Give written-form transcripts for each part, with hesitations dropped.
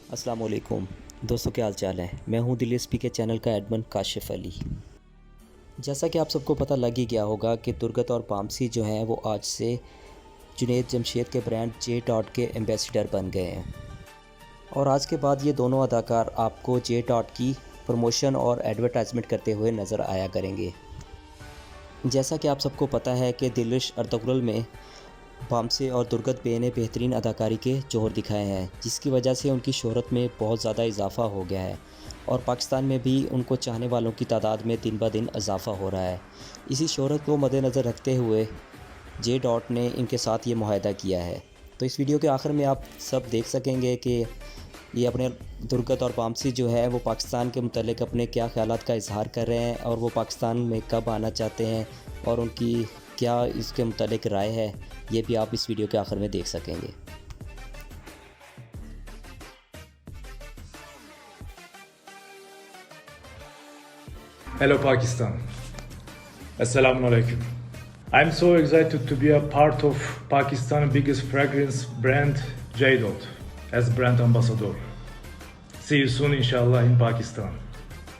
अस्सलाम वालेकुम दोस्तों, क्या हाल चाल है। मैं हूं दिल एसपी के चैनल का एडमिन काशिफ अली। जैसा कि आप सबको पता लग ही गया होगा कि तुर्गत और पामसी जो हैं वो आज से जुनैद जमशेद के ब्रांड जे डॉट के एम्बेसडर बन गए हैं और आज के बाद ये दोनों अदाकार आपको जे डॉट की प्रमोशन और एडवर्टाइजमेंट करते हुए नज़र आया करेंगे। जैसा कि आप सबको पता है कि दिलिश अर्तुगरुल में पामसे और दुर्गत बे ने बेहतरीन अदाकारी के जोहर दिखाए हैं, जिसकी वजह से उनकी शोहरत में बहुत ज़्यादा इजाफ़ा हो गया है और पाकिस्तान में भी उनको चाहने वालों की तादाद में दिन ब दिन इजाफ़ा हो रहा है। इसी शोहरत को मद्देनज़र रखते हुए जे डॉट ने इनके साथ ये मुआहदा किया है। तो इस वीडियो के आखिर में आप सब देख सकेंगे कि ये अपने दुर्गत और पामसी जो है वो पाकिस्तान के मुतल्लिक़ अपने क्या ख़यालात का इजहार कर रहे हैं और वो पाकिस्तान में कब आना चाहते हैं और उनकी क्या इसके मुतल्लिक़ राय है, ये भी आप इस वीडियो के आखिर में देख सकेंगे। Hello Pakistan. Assalamu alaikum. I'm so excited to be a part of Pakistan's biggest fragrance brand J.Dot as brand ambassador. See you soon inshallah in Pakistan.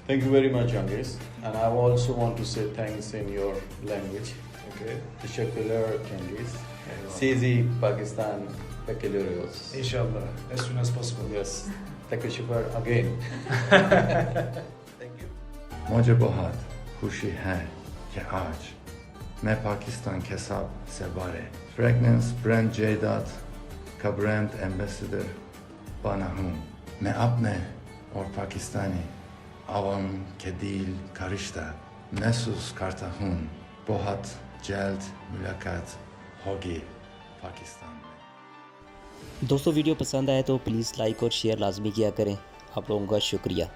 Thank you very much, Angus. And I also want to say thanks in your language. Okay. Teşekkürler, Cengiz. Sizi Pakistan bekliyoruz. Inshallah as soon as possible. Yes. Teşekkür again. Thank you. मुझे बहुत खुशी है कि आज मैं पाकिस्तान के सब से बड़े फ्रेगनेंस ब्रांड जे.डॉट का ब्रांड एम्बेसडर बना हूँ। मैं अपने और पाकिस्तानी आवाम के दिल का रिश्ता महसूस करता हूँ। बहुत जल्द मुलाकात होगी पाकिस्तान में। दोस्तों, वीडियो पसंद आए तो प्लीज़ लाइक और शेयर लाजमी किया करें। आप लोगों का शुक्रिया।